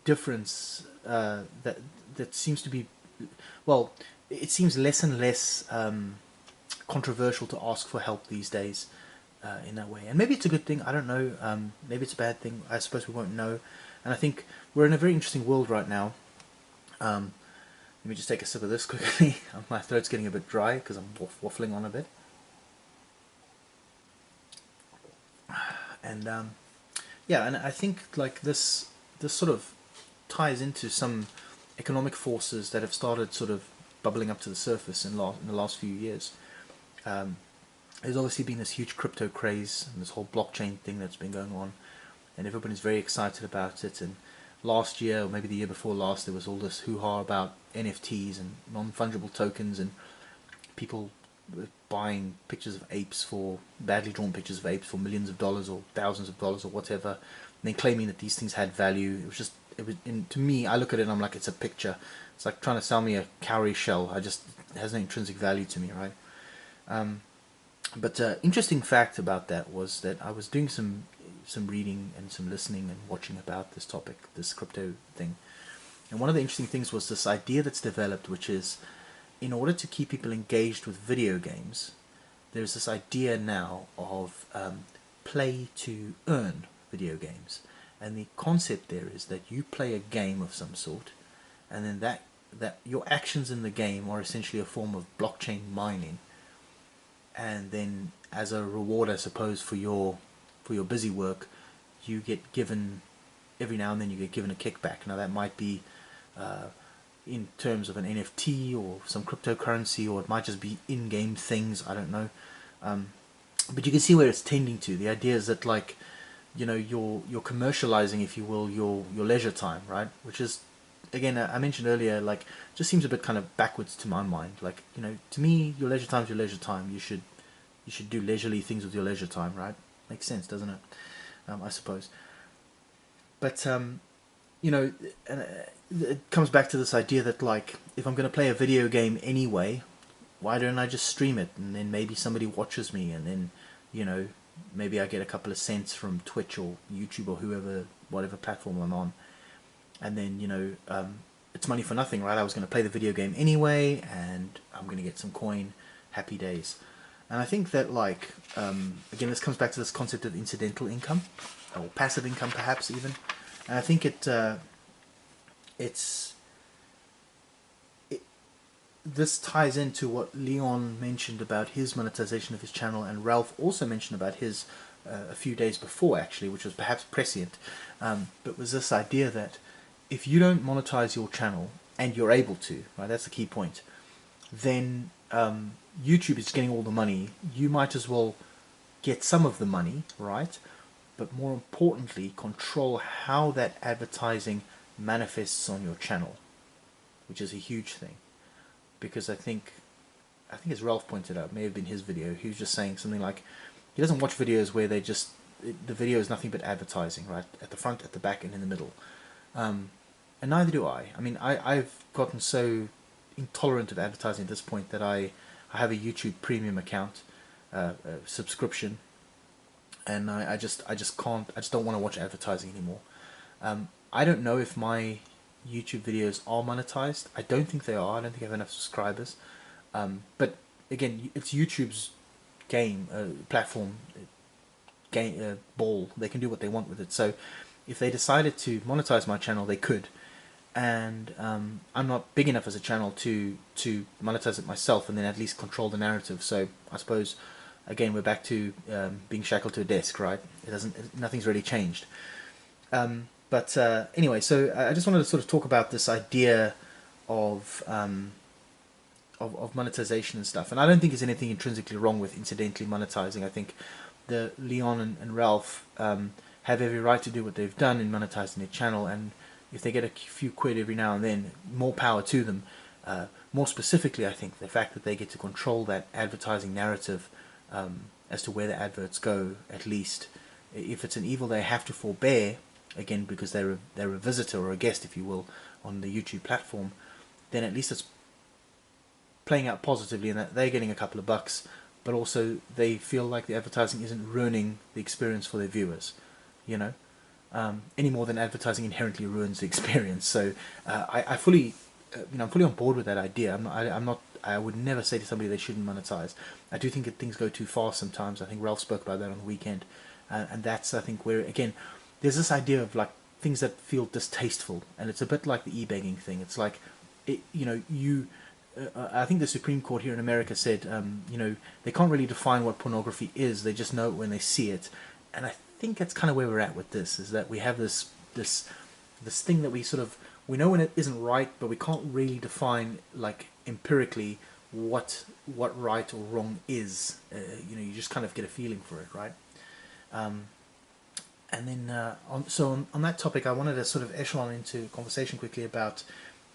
difference that seems to be, well, it seems less and less controversial to ask for help these days in that way. And maybe it's a good thing. I don't know. Maybe it's a bad thing. I suppose we won't know. And I think we're in a very interesting world right now. Let me just take a sip of this quickly. My throat's getting a bit dry because I'm waffling on a bit. And and I think like this sort of ties into some economic forces that have started sort of bubbling up to the surface in the last few years. There's obviously been this huge crypto craze and this whole blockchain thing that's been going on, and everybody's very excited about it. And last year, or maybe the year before last, there was all this hoo-ha about NFTs and non-fungible tokens, and people buying pictures of apes, for badly drawn pictures of apes, for millions of dollars or thousands of dollars or whatever, and then claiming that these things had value. To me, I look at it and I'm like, it's a picture. It's like trying to sell me a cowrie shell. It has no intrinsic value to me, right? But interesting fact about that was that I was doing some reading and some listening and watching about this topic, this crypto thing. And one of the interesting things was this idea that's developed, which is, in order to keep people engaged with video games, there's this idea now of play to earn video games. And the concept there is that you play a game of some sort, and then that your actions in the game are essentially a form of blockchain mining. and then as a reward, I suppose, for your busy work, you get given, every now and then you get given a kickback. Now that might be in terms of an NFT or some cryptocurrency, or it might just be in-game things, I don't know. But you can see where it's tending to. The idea is that, like, you know, you're commercializing, if you will, your leisure time, right? Which is, again, I mentioned earlier, like, just seems a bit kind of backwards to my mind. Like, you know, to me, your leisure time is your leisure time. You should do leisurely things with your leisure time, right? Makes sense, doesn't it? I suppose. But you know, it comes back to this idea that, like, if I'm going to play a video game anyway, why don't I just stream it, and then maybe somebody watches me, and then, you know, maybe I get a couple of cents from Twitch or YouTube or whoever, whatever platform I'm on, and then, you know, it's money for nothing, right? I was going to play the video game anyway, and I'm going to get some coin. Happy days. And I think that, like, again, this comes back to this concept of incidental income, or passive income, perhaps even. And I think this ties into what Leon mentioned about his monetization of his channel, and Ralph also mentioned about his a few days before, actually, which was perhaps prescient. But was this idea that if you don't monetize your channel, and you're able to, right, that's the key point, then YouTube is getting all the money. You might as well get some of the money, right? But more importantly, control how that advertising manifests on your channel, which is a huge thing. Because I think as Ralph pointed out, may have been his video, he was just saying something like, he doesn't watch videos where they just, the video is nothing but advertising, right? At the front, at the back, and in the middle. And neither do I. I mean, I've gotten so intolerant of advertising at this point that I have a YouTube premium account, subscription, and I just can't, I just don't want to watch advertising anymore. I don't know if my YouTube videos are monetized. I don't think they are. I don't think I have enough subscribers. But again, it's YouTube's game, platform, game, ball. They can do what they want with it. So if they decided to monetize my channel, they could. And I'm not big enough as a channel to monetize it myself, and then at least control the narrative. So I suppose, again, we're back to being shackled to a desk, right? Nothing's really changed. But anyway, so I just wanted to sort of talk about this idea of monetization and stuff. And I don't think there's anything intrinsically wrong with incidentally monetizing. I think the Leon and Ralph have every right to do what they've done in monetizing their channel, and if they get a few quid every now and then, more power to them. More specifically, I think the fact that they get to control that advertising narrative as to where the adverts go, at least. If it's an evil they have to forbear, again, because they're a visitor or a guest, if you will, on the YouTube platform, then at least it's playing out positively in that they're getting a couple of bucks, but also they feel like the advertising isn't ruining the experience for their viewers, you know, any more than advertising inherently ruins the experience. So I fully, I'm fully on board with that idea. I would never say to somebody they shouldn't monetize. I do think that things go too far sometimes. I think Ralph spoke about that on the weekend, and that's, I think, where, again, there's this idea of, like, things that feel distasteful, and it's a bit like the eBegging thing. It's like, you know, I think the Supreme Court here in America said, you know, they can't really define what pornography is. They just know it when they see it. And I think that's kind of where we're at with this, is that we have this thing that we know when it isn't right, but we can't really define, like, empirically what right or wrong is. You know, you just kind of get a feeling for it, right? And then on that topic, I wanted to sort of echelon into conversation quickly about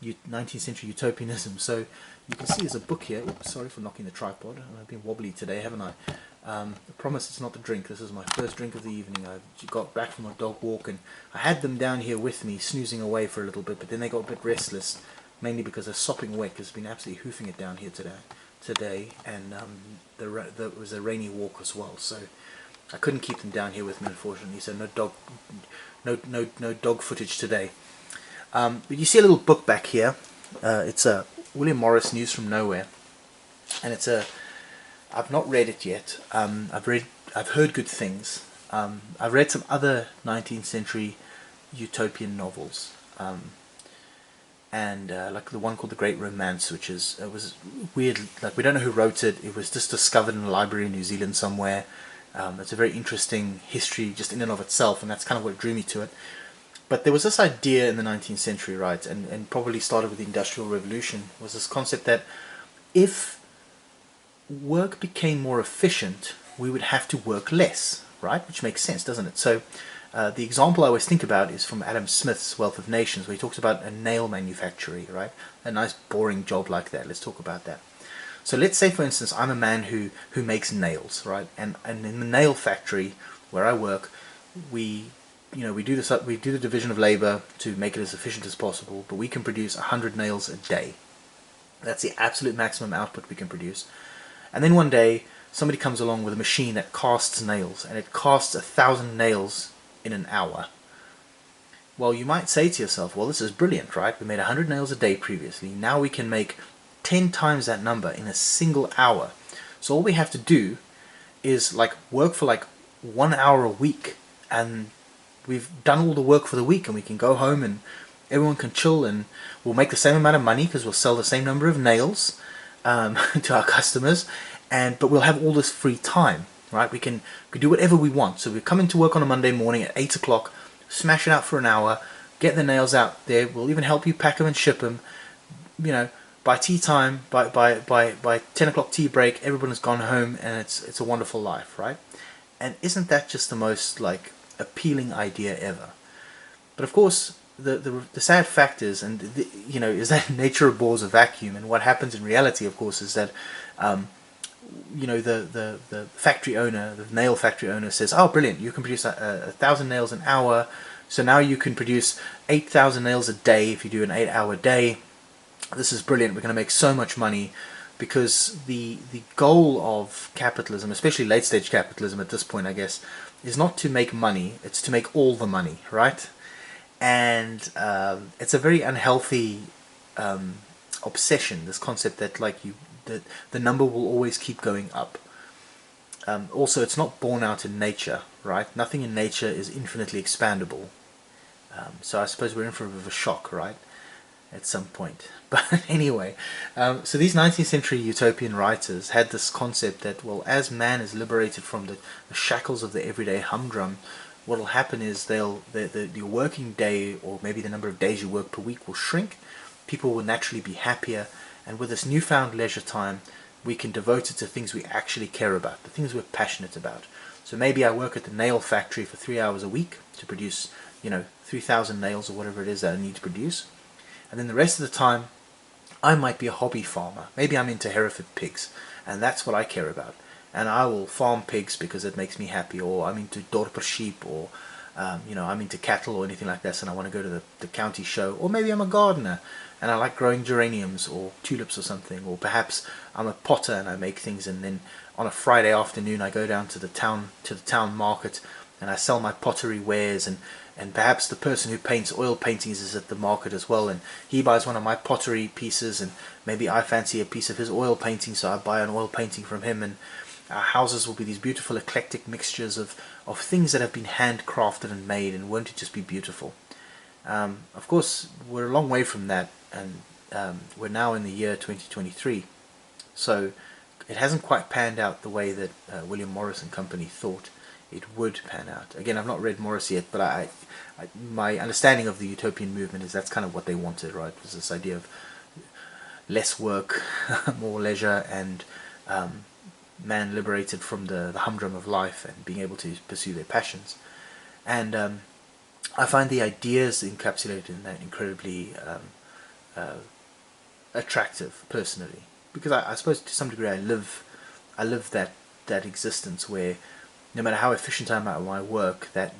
19th century utopianism. So you can see there's a book here. Oops, sorry for knocking the tripod. I've been wobbly today, haven't I? I promise it's not the drink. This is my first drink of the evening. I got back from a dog walk, and I had them down here with me, snoozing away for a little bit, but then they got a bit restless, mainly because the sopping wet has been absolutely hoofing it down here today, and there was a rainy walk as well, so I couldn't keep them down here with me, unfortunately. So no dog footage today. But you see a little book back here. It's a William Morris News from Nowhere, and I've not read it yet. I've heard good things. I've read some other 19th century utopian novels, and like the one called The Great Romance, which is it was weird. Like we don't know who wrote it. It was just discovered in a library in New Zealand somewhere. It's a very interesting history just in and of itself, and that's kind of what drew me to it. But there was this idea in the 19th century, right, and probably started with the Industrial Revolution, was this concept that if work became more efficient, we would have to work less, right? Which makes sense, doesn't it? So the example I always think about is from Adam Smith's Wealth of Nations, where he talks about a nail manufactory, right? A nice boring job like that. Let's talk about that. So let's say, for instance, I'm a man who makes nails, right? And in the nail factory where I work, we do this. We do the division of labor to make it as efficient as possible, but we can produce 100 nails a day. That's the absolute maximum output we can produce. And then one day, somebody comes along with a machine that casts nails, and it casts 1,000 nails in an hour. Well, you might say to yourself, well, this is brilliant, right? We made 100 nails a day previously. Now we can make 10 times that number in a single hour. So all we have to do is work for 1 hour a week, and we've done all the work for the week, and we can go home and everyone can chill, and we'll make the same amount of money because we'll sell the same number of nails to our customers, but we'll have all this free time, right? We can do whatever we want. So we come into work on a Monday morning at 8 o'clock, smash it out for an hour, get the nails out there. We'll even help you pack them and ship them. By tea time, by 10 o'clock tea break, everyone's gone home, and it's a wonderful life, right? And isn't that just the most appealing idea ever? But of course, the sad fact is, is that nature abhors a vacuum, and what happens in reality, of course, is that the factory owner, the nail factory owner, says, "Oh, brilliant! You can produce 1,000 nails an hour. So now you can produce 8,000 nails a day if you do an 8-hour day. This is brilliant. We're going to make so much money." Because the goal of capitalism, especially late stage capitalism at this point, I guess, is not to make money. It's to make all the money, right? And it's a very unhealthy obsession. This concept that the number will always keep going up. Also, it's not borne out in nature, right? Nothing in nature is infinitely expandable. So I suppose we're in for a bit of a shock, right? At some point. But anyway, so these 19th century utopian writers had this concept that, well, as man is liberated from the shackles of the everyday humdrum, what will happen is the working day, or maybe the number of days you work per week, will shrink. People will naturally be happier, and with this newfound leisure time, we can devote it to things we actually care about, the things we're passionate about. So maybe I work at the nail factory for 3 hours a week to produce, 3,000 nails or whatever it is that I need to produce. And then the rest of the time, I might be a hobby farmer. Maybe I'm into Hereford pigs, and that's what I care about. And I will farm pigs because it makes me happy, or I'm into Dorper sheep, or I'm into cattle or anything like this, and I want to go to the county show. Or maybe I'm a gardener, and I like growing geraniums or tulips or something. Or perhaps I'm a potter and I make things, and then on a Friday afternoon I go down to the town market and I sell my pottery wares, and perhaps the person who paints oil paintings is at the market as well, and he buys one of my pottery pieces, and maybe I fancy a piece of his oil painting, so I buy an oil painting from him, and our houses will be these beautiful eclectic mixtures of things that have been handcrafted and made, and won't it just be beautiful? Of course, we're a long way from that, and we're now in the year 2023, so it hasn't quite panned out the way that William Morris and company thought it would pan out. Again, I've not read Morris yet, but my understanding of the utopian movement is that's kind of what they wanted, right? It was this idea of less work, more leisure, and man liberated from the humdrum of life and being able to pursue their passions. And I find the ideas encapsulated in that incredibly attractive, personally, because I suppose to some degree I live that existence where no matter how efficient I am at my work, that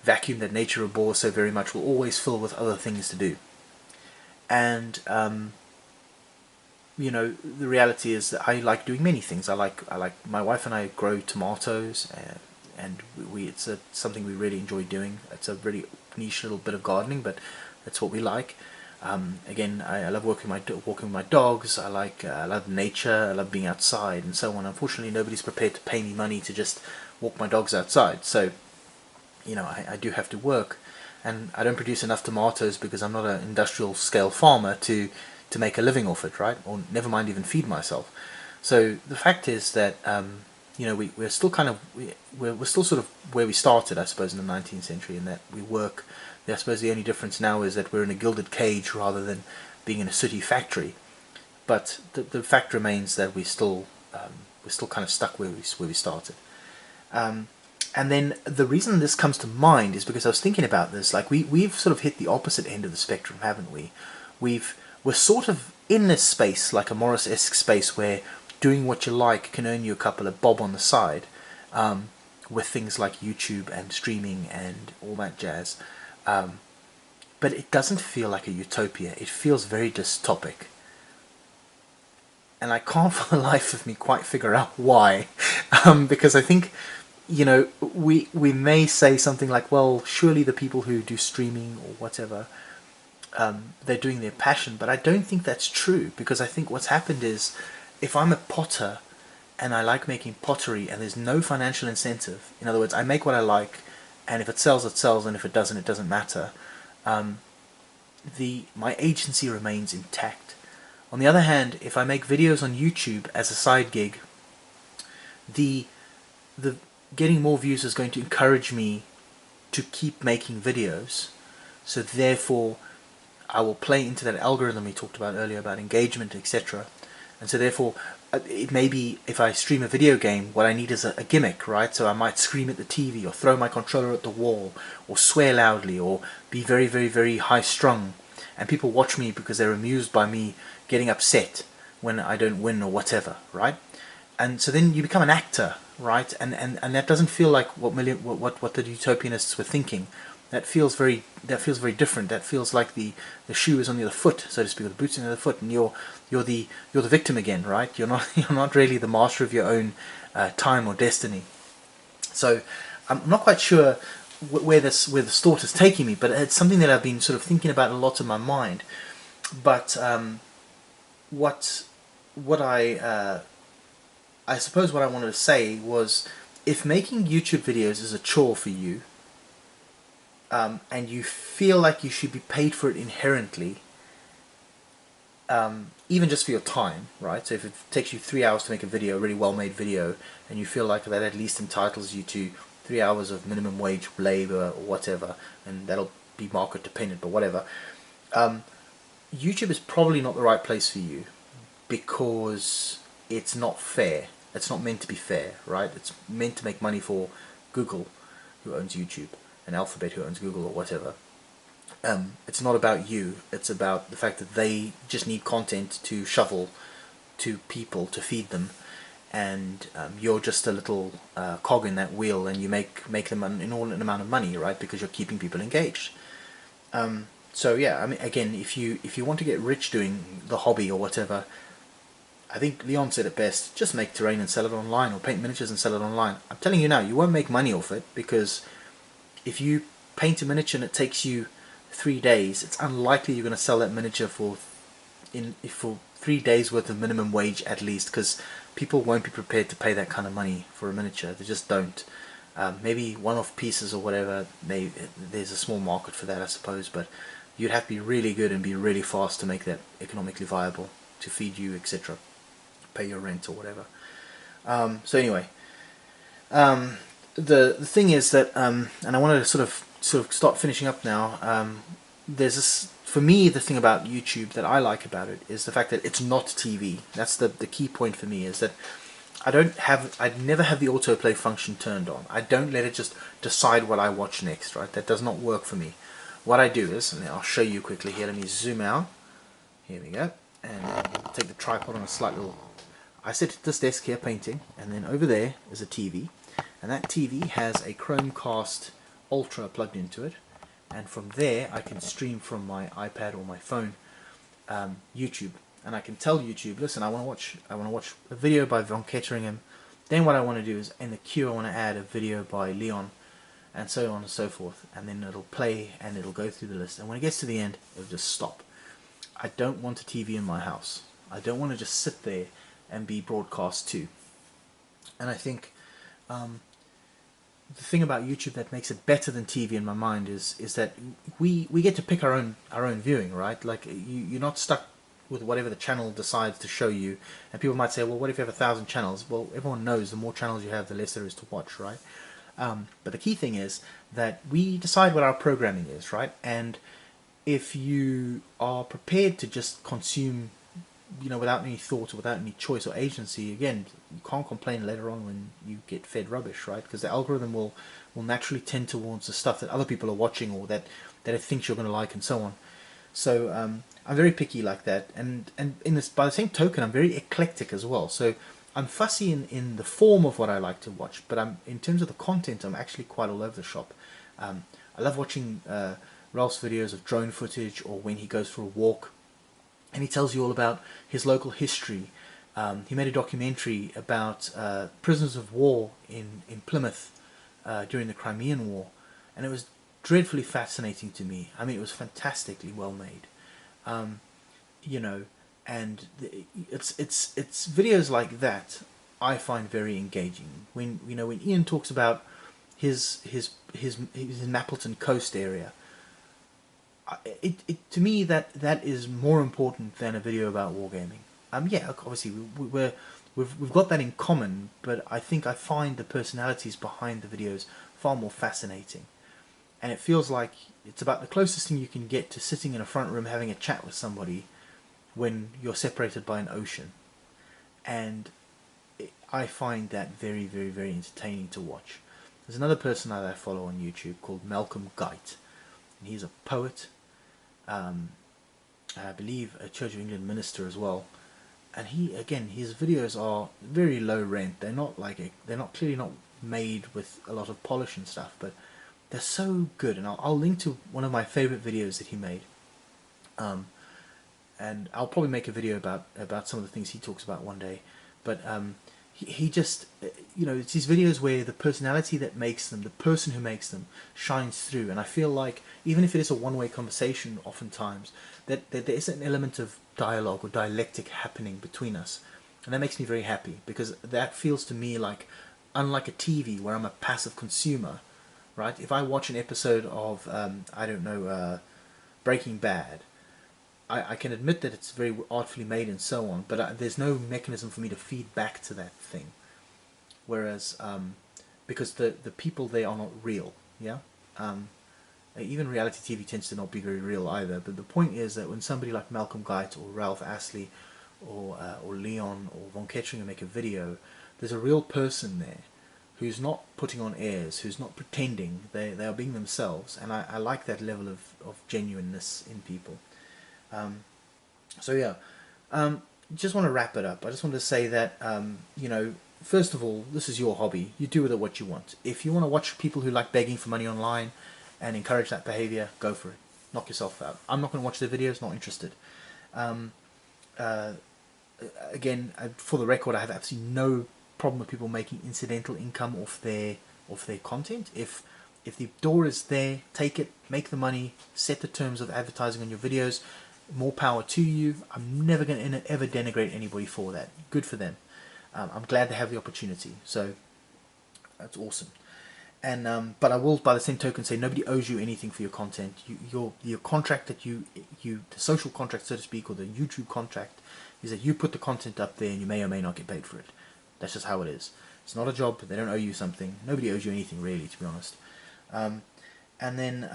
vacuum that nature abhors so very much will always fill with other things to do. And the reality is that I like doing many things. I like my wife and I grow tomatoes, and it's something we really enjoy doing. It's a really niche little bit of gardening, but that's what we like. Again, I love walking with my dogs. I love nature. I love being outside and so on. Unfortunately, nobody's prepared to pay me money to just walk my dogs outside. So, I do have to work. and I don't produce enough tomatoes because I'm not an industrial scale farmer to make a living off it, right? Or never mind even feed myself. So the fact is that you know, we're still kind of we're still sort of where we started, I suppose, in the 19th century, in that we work. I suppose the only difference now is that we're in a gilded cage rather than being in a sooty factory. But the fact remains that we're still kind of stuck where we started. And then the reason this comes to mind is because I was thinking about this. Like we've sort of hit the opposite end of the spectrum, haven't we? We're sort of in this space, like a Morris-esque space, where doing what you like can earn you a couple of bob on the side, with things like YouTube and streaming and all that jazz. But it doesn't feel like a utopia. It feels very dystopic. And I can't for the life of me quite figure out why. Because I think, you know, we may say something like, well, surely the people who do streaming or whatever, they're doing their passion. But I don't think that's true, because I think what's happened is, if I'm a potter and I like making pottery and there's no financial incentive, in other words, I make what I like, and if it sells, it sells, and if it doesn't matter, my agency remains intact. On the other hand, if I make videos on YouTube as a side gig, the getting more views is going to encourage me to keep making videos. So therefore, I will play into that algorithm we talked about earlier about engagement, etc. And so therefore, it may be, if I stream a video game, what I need is a gimmick, right? So I might scream at the TV, or throw my controller at the wall, or swear loudly, or be very, very, very high-strung. And people watch me because they're amused by me getting upset when I don't win or whatever, right? And so then you become an actor, right? And that doesn't feel like what the utopianists were thinking. That feels very different. That feels like the shoe is on the other foot, so to speak, or the boot's on the other foot, and you're the victim again, right? You're not really the master of your own time or destiny. So I'm not quite sure where this thought is taking me, but it's something that I've been sort of thinking about a lot in my mind. But what I suppose what I wanted to say was, if making YouTube videos is a chore for you, and you feel like you should be paid for it inherently, even just for your time, right? So if it takes you 3 hours to make a video, a really well-made video, and you feel like that at least entitles you to 3 hours of minimum wage labor or whatever, and that'll be market dependent, but whatever, YouTube is probably not the right place for you, because it's not fair. It's not meant to be fair, right? It's meant to make money for Google, who owns YouTube, and Alphabet, who owns Google, or whatever. It's not about you. It's about the fact that they just need content to shovel to people to feed them, and you're just a little cog in that wheel, and you make them an inordinate amount of money, right? Because you're keeping people engaged. So yeah, I mean, again, if you want to get rich doing the hobby or whatever, I think Leon said it best: just make terrain and sell it online, or paint miniatures and sell it online. I'm telling you now, you won't make money off it, because if you paint a miniature and it takes you 3 days, it's unlikely you're going to sell that miniature for 3 days worth of minimum wage at least, because people won't be prepared to pay that kind of money for a miniature. They just don't. Maybe one-off pieces or whatever, there's a small market for that, I suppose, but you'd have to be really good and be really fast to make that economically viable, to feed you, etc., pay your rent or whatever. So anyway, the thing is that, and I wanted to sort of start finishing up now. There's this, for me, the thing about YouTube that I like about it is the fact that it's not TV. That's the key point for me, is that I'd never have the autoplay function turned on. I don't let it just decide what I watch next, right? That does not work for me. What I do is, and I'll show you quickly here, let me zoom out. Here we go. And I'll take the tripod on a slight little... I sit at this desk here painting, and then over there is a TV. And that TV has a Chromecast Ultra plugged into it. And from there I can stream from my iPad or my phone YouTube. And I can tell YouTube, listen, I want to watch a video by Von Ketteringham. Then what I want to do is, in the queue, I want to add a video by Leon, and so on and so forth. And then it'll play and it'll go through the list. And when it gets to the end, it'll just stop. I don't want a TV in my house. I don't want to just sit there and be broadcast to. And I think the thing about YouTube that makes it better than TV in my mind is that we get to pick our own viewing, right? Like you're not stuck with whatever the channel decides to show you. And people might say, well, what if you have 1,000 channels? Well, everyone knows the more channels you have, the less there is to watch, right? But the key thing is that we decide what our programming is, right? And if you are prepared to just consume, you know, without any thought or without any choice or agency, again, you can't complain later on when you get fed rubbish, right? Because the algorithm will naturally tend towards the stuff that other people are watching or that it thinks you're going to like and so on. So I'm very picky like that, and in this, by the same token, I'm very eclectic as well. So I'm fussy in the form of what I like to watch, but in terms of the content, I'm actually quite all over the shop. I love watching Ralph's videos of drone footage, or when he goes for a walk and he tells you all about his local history. He made a documentary about prisoners of war in Plymouth during the Crimean War, and it was dreadfully fascinating to me. I mean, it was fantastically well made, you know, and it's videos like that I find very engaging. When when Ian talks about his Napleton Coast area, to me that is more important than a video about wargaming. Yeah, obviously we've got that in common, but I think I find the personalities behind the videos far more fascinating. And it feels like it's about the closest thing you can get to sitting in a front room having a chat with somebody when you're separated by an ocean. And I find that very, very, very entertaining to watch. There's another person that I follow on YouTube called Malcolm Guyte. And he's a poet, I believe a Church of England minister as well. And his videos are very low rent. They're not clearly not made with a lot of polish and stuff, but they're so good, and I'll link to one of my favorite videos that he made, and I'll probably make a video about some of the things he talks about one day. But he just, it's these videos where the personality that makes them, the person who makes them, shines through. And I feel like even if it is a one-way conversation, oftentimes that there is an element of dialogue or dialectic happening between us, and that makes me very happy, because that feels to me like, unlike a TV where I'm a passive consumer. Right? If I watch an episode of, I don't know, Breaking Bad, I can admit that it's very artfully made and so on, but there's no mechanism for me to feed back to that thing. Whereas, because the people there are not real, yeah? Even reality TV tends to not be very real either, but the point is that when somebody like Malcolm Guyte or Ralph Astley or Leon or Von Kettering make a video, there's a real person there who's not putting on airs, who's not pretending, they are being themselves, and I like that level of genuineness in people. So yeah, just want to wrap it up. I just want to say that, first of all, this is your hobby. You do with it what you want. If you want to watch people who like begging for money online and encourage that behavior, go for it. Knock yourself out. I'm not going to watch their videos, not interested. Again, for the record, I have absolutely no problem with people making incidental income off their content. If the door is there, take it, make the money, set the terms of advertising on your videos. More power to you. I'm never going to ever denigrate anybody for that. Good for them. I'm glad they have the opportunity. So that's awesome. And but I will, by the same token, say nobody owes you anything for your content. Your contract that the social contract, so to speak, or the YouTube contract, is that you put the content up there and you may or may not get paid for it. That's just how it is. It's not a job. They don't owe you something. Nobody owes you anything, really, to be honest. And then,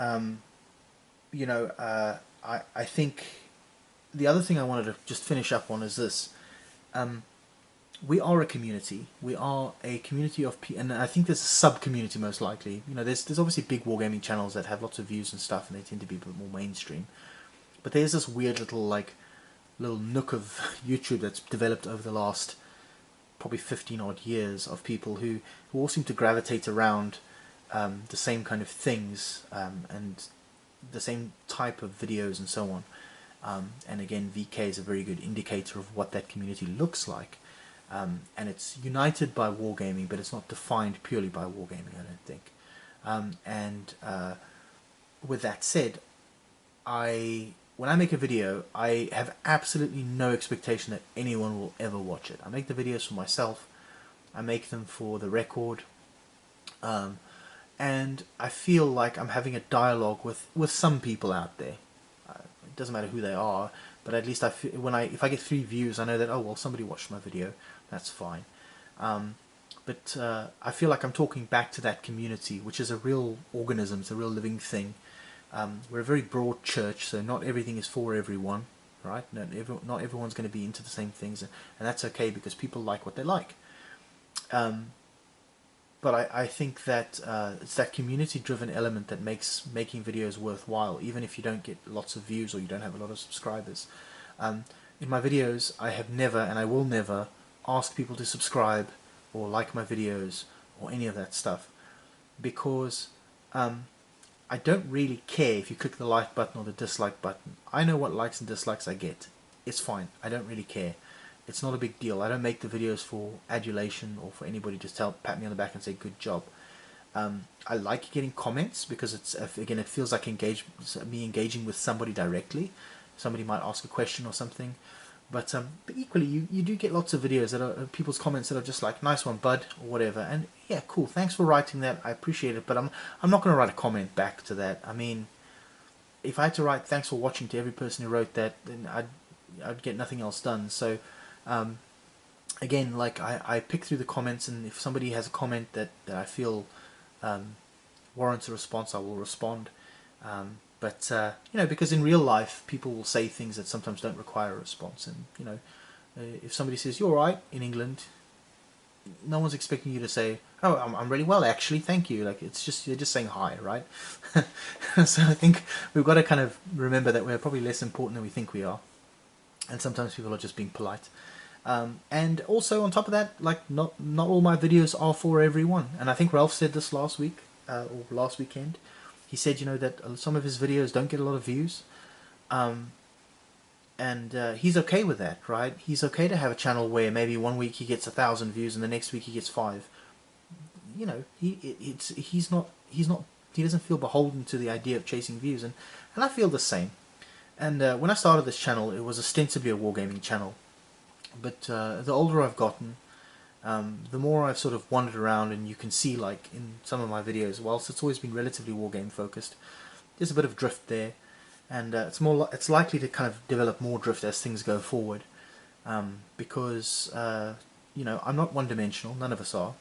I think the other thing I wanted to just finish up on is this. We are a community. We are a community of people, and I think there's a sub-community most likely. There's obviously big wargaming channels that have lots of views and stuff, and they tend to be a bit more mainstream. But there's this weird little nook of YouTube that's developed over the last probably 15 odd years of people who all seem to gravitate around the same kind of things and the same type of videos and so on. And again, VK is a very good indicator of what that community looks like. And it's united by wargaming, but it's not defined purely by wargaming, I don't think. With that said, when I make a video, I have absolutely no expectation that anyone will ever watch it. I make the videos for myself. I make them for the record. and I feel like I'm having a dialogue with some people out there. It doesn't matter who they are, but at least I feel, if I get 3 views, I know that, oh well, somebody watched my video. That's fine. But I feel like I'm talking back to that community, which is a real organism. It's a real living thing. We're a very broad church, so not everything is for everyone, right? Not everyone's going to be into the same things, and that's okay because people like what they like. But I think that it's that community-driven element that makes making videos worthwhile, even if you don't get lots of views or you don't have a lot of subscribers. In my videos, I have never, and I will never, ask people to subscribe or like my videos or any of that stuff, because I don't really care if you click the like button or the dislike button. I know what likes and dislikes I get. It's fine. I don't really care. It's not a big deal. I don't make the videos for adulation or for anybody to pat me on the back and say good job. I like getting comments because it's, again, it feels like me engaging with somebody directly. Somebody might ask a question or something. But equally, you do get lots of videos that are people's comments that are just like, nice one, bud, or whatever. And yeah, cool, thanks for writing that. I appreciate it. But I'm not going to write a comment back to that. I mean, if I had to write thanks for watching to every person who wrote that, then I'd get nothing else done. So again, like I pick through the comments, and if somebody has a comment that I feel warrants a response, I will respond. But you know, because in real life people will say things that sometimes don't require a response, and you know, if somebody says you're right in England, no one's expecting you to say, oh, I'm really well actually, thank you. Like, it's just, you're just saying hi, right? So I think we've got to kind of remember that we're probably less important than we think we are, and sometimes people are just being polite. And also on top of that, like, not all my videos are for everyone. And I think Ralph said this last week or last weekend. He said, you know, that some of his videos don't get a lot of views, and he's okay with that, right? He's okay to have a channel where maybe one week he gets 1,000 views and the next week he gets 5. You know, he doesn't feel beholden to the idea of chasing views, and I feel the same. And when I started this channel, it was ostensibly a wargaming channel, but the older I've gotten, the more I've sort of wandered around, and you can see, like, in some of my videos, whilst it's always been relatively wargame focused, there's a bit of drift there, and it's likely to kind of develop more drift as things go forward, because you know, I'm not one-dimensional. None of us are.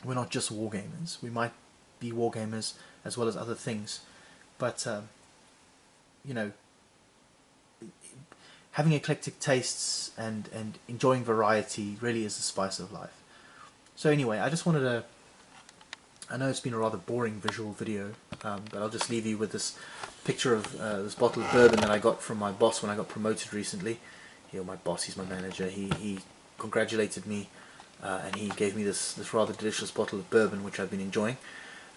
We're not just wargamers. We might be wargamers as well as other things, but you know, having eclectic tastes and enjoying variety really is the spice of life. So anyway, I just wanted to, I know it's been a rather boring visual video, but I'll just leave you with this picture of this bottle of bourbon that I got from my boss when I got promoted recently. My boss, he's my manager, he congratulated me, and he gave me this rather delicious bottle of bourbon, which I've been enjoying.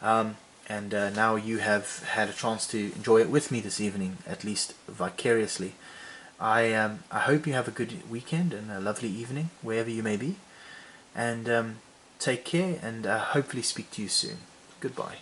And now you have had a chance to enjoy it with me this evening, at least vicariously. I hope you have a good weekend and a lovely evening, wherever you may be. And take care, and hopefully speak to you soon. Goodbye.